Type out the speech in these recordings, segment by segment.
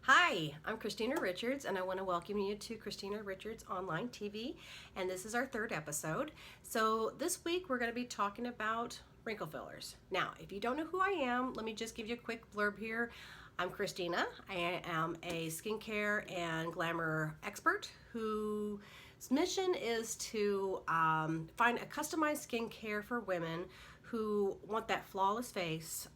Hi, I'm Christina Richards, and I want to welcome you to Christina Richards Online TV, and this is our third episode. So this week we're going to be talking about wrinkle fillers. Now, if you don't know who I am, let me just give you a quick blurb here. I'm Christina. I am a skincare and glamour expert whose mission is to find a customized skincare for women who want that flawless face,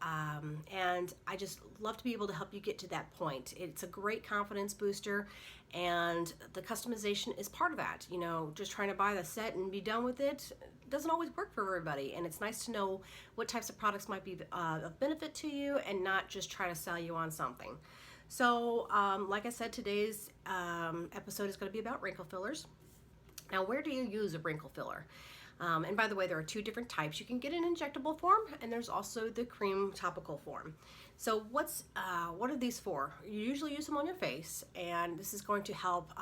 and I just love to be able to help you get to that point. It's a great confidence booster, and the customization is part of that. You know, just trying to buy the set and be done with it doesn't always work for everybody, and it's nice to know what types of products might be of benefit to you and not just try to sell you on something. So like I said, today's episode is going to be about wrinkle fillers. Now, where do you use a wrinkle filler? And by the way, there are two different types. You can get an injectable form, and there's also the cream topical form. So what are these for? You usually use them on your face, and this is going to help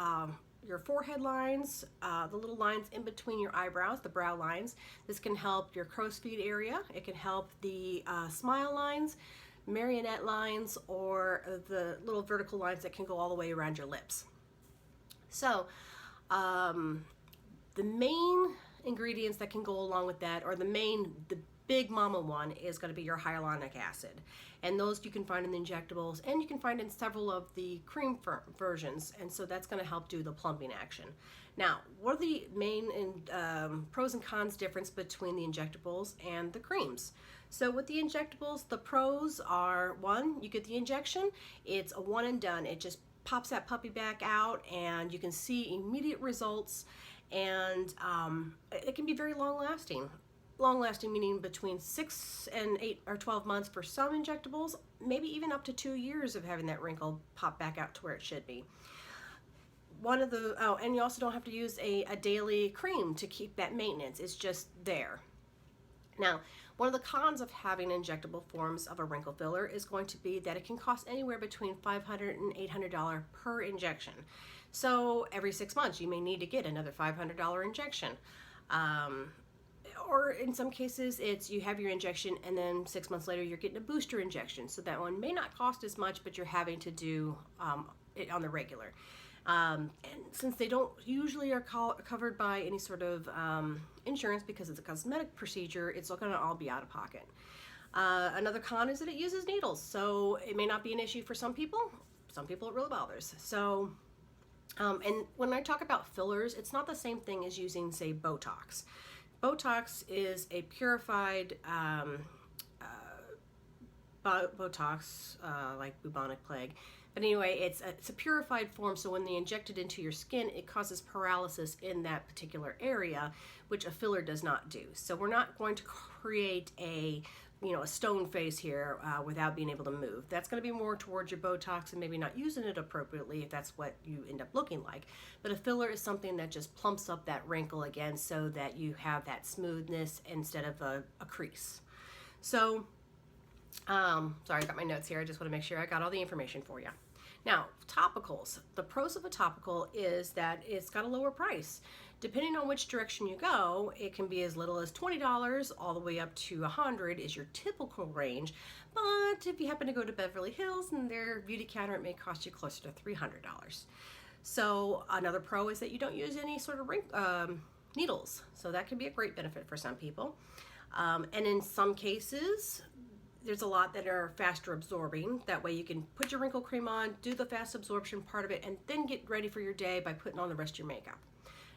your forehead lines, the little lines in between your eyebrows, the brow lines. This can help your crow's feet area. It can help the smile lines, marionette lines, or the little vertical lines that can go all the way around your lips. So the main ingredients that can go along with that, or the big mama one, is going to be your hyaluronic acid, and those you can find in the injectables, and you can find in several of the cream versions, and so that's going to help do the plumping action. Now, what are the main pros and cons difference between the injectables and the creams? So with the injectables, the pros are, one, you get the injection, it's a one and done. It just pops that puppy back out, and you can see immediate results. And it can be very long-lasting. Long-lasting meaning between 6 and 8 or 12 months for some injectables, maybe even up to 2 years of having that wrinkle pop back out to where it should be. And you also don't have to use a daily cream to keep that maintenance. It's just there. Now, one of the cons of having injectable forms of a wrinkle filler is going to be that it can cost anywhere between $500 and $800 per injection. So every 6 months you may need to get another $500 injection. Or in some cases it's you have your injection and then 6 months later you're getting a booster injection. So that one may not cost as much, but you're having to do it on the regular. And since they don't usually are covered by any sort of insurance because it's a cosmetic procedure, it's going to all be out of pocket. Another con is that it uses needles, so it may not be an issue for some people. Some people it really bothers. So, and when I talk about fillers, it's not the same thing as using, say, Botox. Botox is a purified Botox, like bubonic plague. But anyway, it's a purified form, so when they inject it into your skin, it causes paralysis in that particular area, which a filler does not do. So we're not going to create a stone face here without being able to move. That's going to be more towards your Botox and maybe not using it appropriately if that's what you end up looking like. But a filler is something that just plumps up that wrinkle again so that you have that smoothness instead of a crease. So, sorry, I got my notes here. I just want to make sure I got all the information for you. Now, topicals. The pros of a topical is that it's got a lower price. Depending on which direction you go, it can be as little as $20 all the way up to $100 is your typical range. But if you happen to go to Beverly Hills and their beauty counter, it may cost you closer to $300. So another pro is that you don't use any sort of needles. So that can be a great benefit for some people. And in some cases, there's a lot that are faster absorbing. That way you can put your wrinkle cream on, do the fast absorption part of it, and then get ready for your day by putting on the rest of your makeup.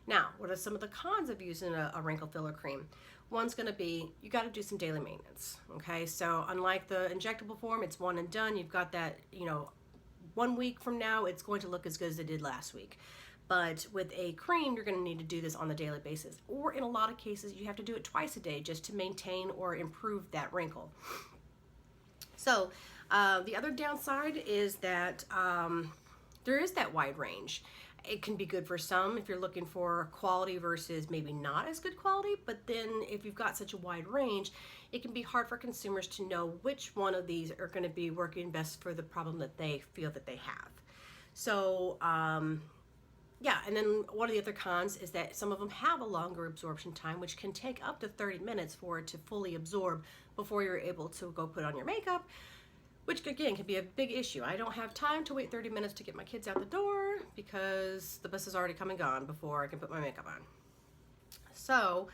Now, what are some of the cons of using a wrinkle filler cream? One's going to be you got to do some daily maintenance. Okay, so unlike the injectable form, it's one and done. You've got that, 1 week from now, it's going to look as good as it did last week. But with a cream, you're going to need to do this on a daily basis. Or in a lot of cases, you have to do it twice a day just to maintain or improve that wrinkle. So the other downside is that there is that wide range. It can be good for some if you're looking for quality versus maybe not as good quality, but then if you've got such a wide range, it can be hard for consumers to know which one of these are going to be working best for the problem that they feel that they have. So yeah, and then one of the other cons is that some of them have a longer absorption time, which can take up to 30 minutes for it to fully absorb before you're able to go put on your makeup, which again can be a big issue. I don't have time to wait 30 minutes to get my kids out the door because the bus has already come and gone before I can put my makeup on. So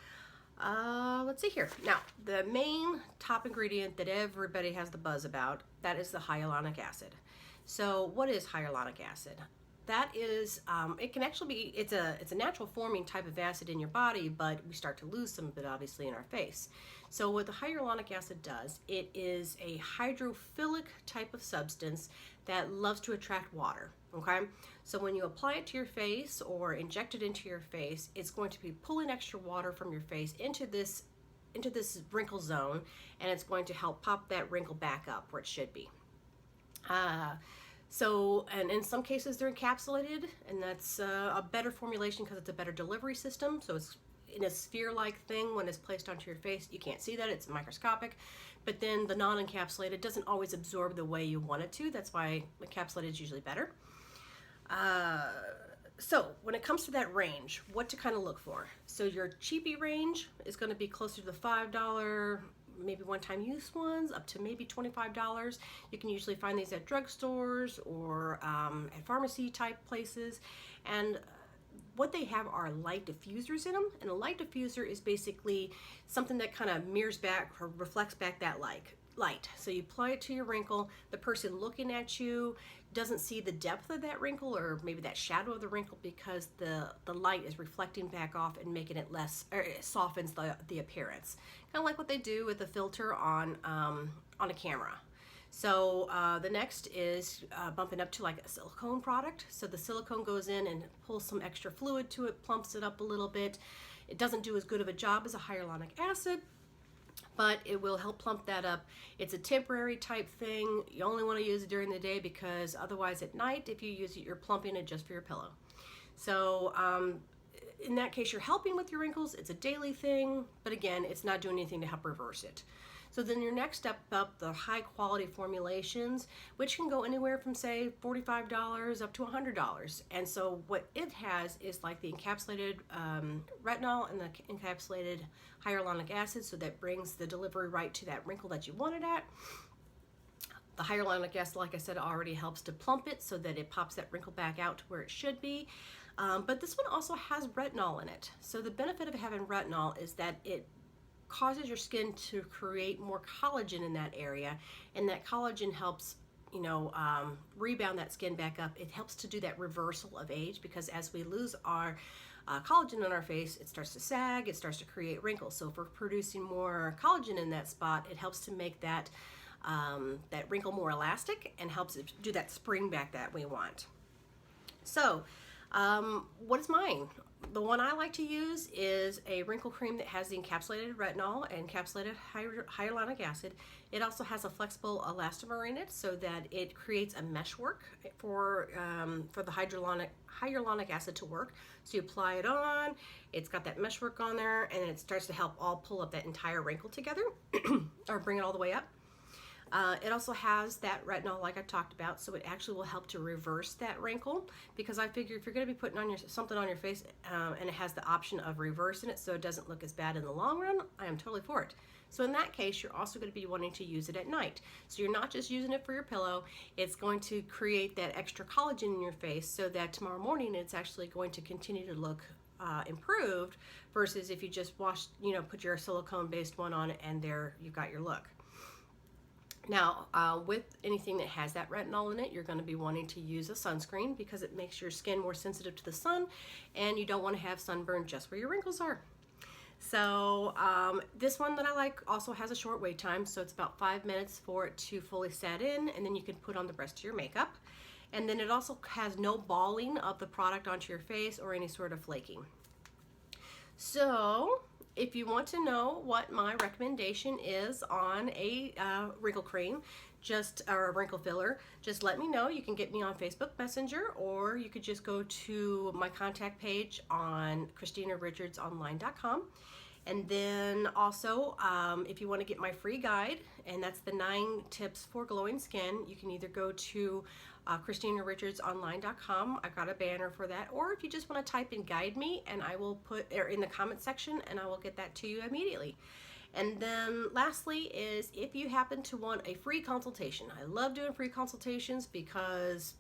let's see here. Now, the main top ingredient that everybody has the buzz about, that is the hyaluronic acid. So what is hyaluronic acid? That is, it can actually be, it's a natural forming type of acid in your body, but we start to lose some of it obviously in our face. So what the hyaluronic acid does, it is a hydrophilic type of substance that loves to attract water, okay? So when you apply it to your face or inject it into your face, it's going to be pulling extra water from your face into this wrinkle zone, and it's going to help pop that wrinkle back up where it should be. And in some cases they're encapsulated, and that's a better formulation because it's a better delivery system. So it's in a sphere-like thing when it's placed onto your face. You can't see that, it's microscopic. But then the non-encapsulated doesn't always absorb the way you want it to. That's why encapsulated is usually better. So when it comes to that range, what to kind of look for. So your cheapy range is going to be closer to the $5, maybe one-time use ones, up to maybe $25. You can usually find these at drugstores or at pharmacy type places. And what they have are light diffusers in them, and a light diffuser is basically something that kind of mirrors back or reflects back that light. So you apply it to your wrinkle, the person looking at you doesn't see the depth of that wrinkle or maybe that shadow of the wrinkle because the light is reflecting back off and making it less, or it softens the appearance. Kind of like what they do with the filter on a camera. So the next is bumping up to like a silicone product. So the silicone goes in and pulls some extra fluid to it, plumps it up a little bit. It doesn't do as good of a job as a hyaluronic acid, but it will help plump that up. It's a temporary type thing. You only want to use it during the day because otherwise at night, if you use it, you're plumping it just for your pillow. So in that case, you're helping with your wrinkles. It's a daily thing, but again, it's not doing anything to help reverse it. So then your next step up, the high quality formulations, which can go anywhere from say $45 up to $100. And so what it has is like the encapsulated retinol and the encapsulated hyaluronic acid, so that brings the delivery right to that wrinkle that you want it at. The hyaluronic acid, like I said, already helps to plump it so that it pops that wrinkle back out to where it should be. But this one also has retinol in it. So the benefit of having retinol is that it causes your skin to create more collagen in that area, and that collagen helps rebound that skin back up. It helps to do that reversal of age, because as we lose our collagen in our face, it starts to sag, it starts to create wrinkles. So if we're producing more collagen in that spot, it helps to make that that wrinkle more elastic and helps it do that spring back that we want. So what is mine? The one I like to use is a wrinkle cream that has the encapsulated retinol and encapsulated hyaluronic acid. It also has a flexible elastomer in it so that it creates a meshwork for the hyaluronic acid to work. So you apply it on, it's got that meshwork on there, and it starts to help all pull up that entire wrinkle together or bring it all the way up. It also has that retinol like I talked about, so it actually will help to reverse that wrinkle, because I figure if you're going to be putting on something on your face and it has the option of reversing it so it doesn't look as bad in the long run, I am totally for it. So in that case, you're also going to be wanting to use it at night. So you're not just using it for your pillow, it's going to create that extra collagen in your face so that tomorrow morning it's actually going to continue to look improved, versus if you just put your silicone based one on and there you've got your look. Now, with anything that has that retinol in it, you're going to be wanting to use a sunscreen because it makes your skin more sensitive to the sun, and you don't want to have sunburn just where your wrinkles are. So this one that I like also has a short wait time, so it's about 5 minutes for it to fully set in, and then you can put on the rest of your makeup. And then it also has no balling of the product onto your face or any sort of flaking. So if you want to know what my recommendation is on a wrinkle cream, or a wrinkle filler, just let me know. You can get me on Facebook Messenger, or you could just go to my contact page on ChristinaRichardsOnline.com. And then also, if you want to get my free guide, and that's the 9 tips for glowing skin, you can either go to ChristinaRichardsOnline.com. I've got a banner for that. Or if you just want to type in guide me, and I will put in the comment section, and I will get that to you immediately. And then lastly is if you happen to want a free consultation. I love doing free consultations because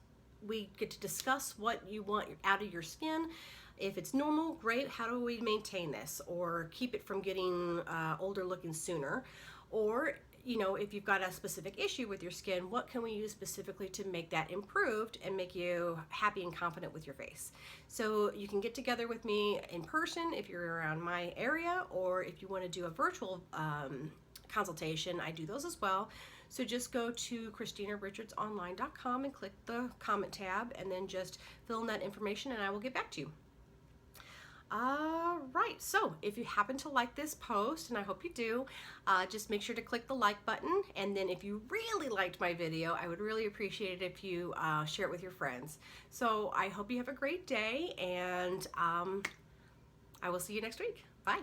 we get to discuss what you want out of your skin. If it's normal, great. How do we maintain this or keep it from getting older looking sooner? Or, you know, if you've got a specific issue with your skin, what can we use specifically to make that improved and make you happy and confident with your face? So you can get together with me in person if you're around my area, or if you want to do a virtual consultation, I do those as well. So just go to ChristinaRichardsOnline.com and click the comment tab and then just fill in that information and I will get back to you. All right, so if you happen to like this post, and I hope you do, just make sure to click the like button. And then if you really liked my video, I would really appreciate it if you share it with your friends. So I hope you have a great day, and I will see you next week. Bye.